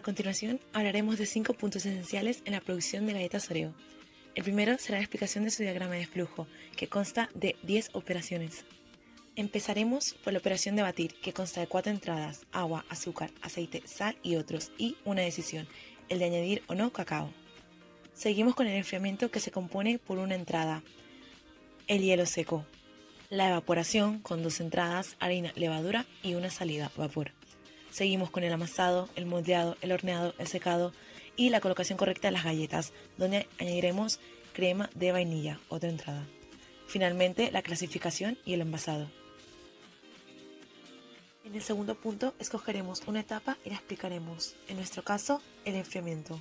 continuación hablaremos de 5 puntos esenciales en la producción de galletas Oreo. El primero será la explicación de su diagrama de flujo, que consta de 10 operaciones. Empezaremos por la operación de batir, que consta de 4 entradas: agua, azúcar, aceite, sal y otros, y una decisión, el de añadir o no cacao. Seguimos con el enfriamiento, que se compone por una entrada, el hielo seco. La evaporación, con 2 entradas, harina, levadura y una salida, vapor. Seguimos con el amasado, el moldeado, el horneado, el secado y la colocación correcta de las galletas, donde añadiremos crema de vainilla, otra entrada. Finalmente, la clasificación y el envasado. En el segundo punto, escogeremos una etapa y la explicaremos. En nuestro caso, el enfriamiento.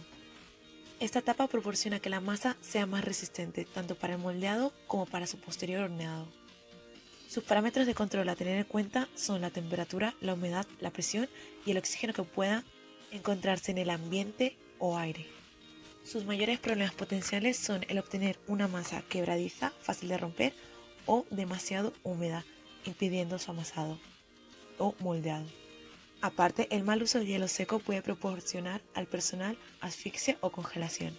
Esta etapa proporciona que la masa sea más resistente, tanto para el moldeado como para su posterior horneado. Sus parámetros de control a tener en cuenta son la temperatura, la humedad, la presión y el oxígeno que pueda encontrarse en el ambiente o aire. Sus mayores problemas potenciales son el obtener una masa quebradiza, fácil de romper, o demasiado húmeda, impidiendo su amasado o moldeado. Aparte, el mal uso del hielo seco puede proporcionar al personal asfixia o congelación.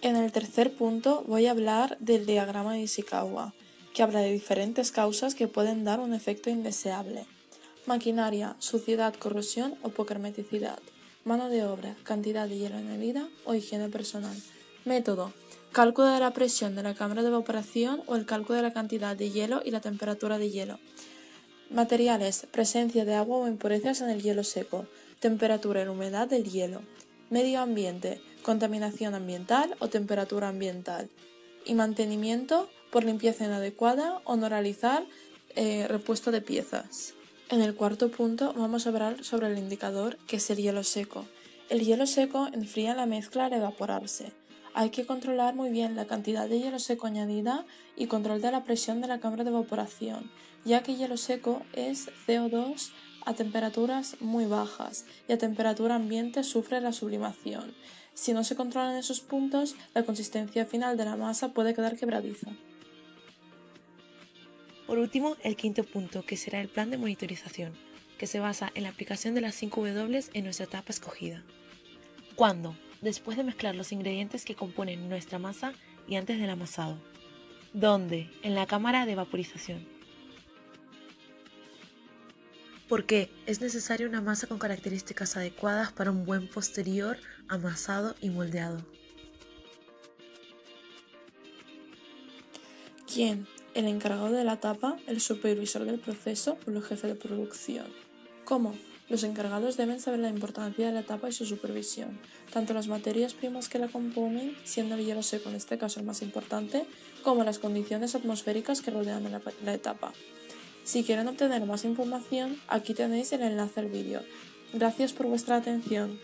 En el tercer punto voy a hablar del diagrama de Ishikawa, que habla de diferentes causas que pueden dar un efecto indeseable. Maquinaria, suciedad, corrosión o poca hermeticidad. Mano de obra, cantidad de hielo añadida o higiene personal. Método: cálculo de la presión de la cámara de evaporación o el cálculo de la cantidad de hielo y la temperatura de hielo. Materiales: presencia de agua o impurezas en el hielo seco, temperatura y humedad del hielo. Medio ambiente: contaminación ambiental o temperatura ambiental. Y mantenimiento: por limpieza inadecuada o no realizar repuesto de piezas. En el cuarto punto vamos a hablar sobre el indicador, que es el hielo seco. El hielo seco enfría la mezcla al evaporarse. Hay que controlar muy bien la cantidad de hielo seco añadida y control de la presión de la cámara de evaporación, ya que hielo seco es CO2 a temperaturas muy bajas y a temperatura ambiente sufre la sublimación. Si no se controlan esos puntos, la consistencia final de la masa puede quedar quebradiza. Por último, el quinto punto, que será el plan de monitorización, que se basa en la aplicación de las 5 W en nuestra etapa escogida. ¿Cuándo? Después de mezclar los ingredientes que componen nuestra masa y antes del amasado. ¿Dónde? En la cámara de vaporización. ¿Por qué? Es necesaria una masa con características adecuadas para un buen posterior amasado y moldeado. ¿Quién? El encargado de la tapa, el supervisor del proceso o el jefe de producción. ¿Cómo? Los encargados deben saber la importancia de la tapa y su supervisión, tanto las materias primas que la componen, siendo el hielo seco en este caso el más importante, como las condiciones atmosféricas que rodean la etapa. Si quieren obtener más información, aquí tenéis el enlace al vídeo. Gracias por vuestra atención.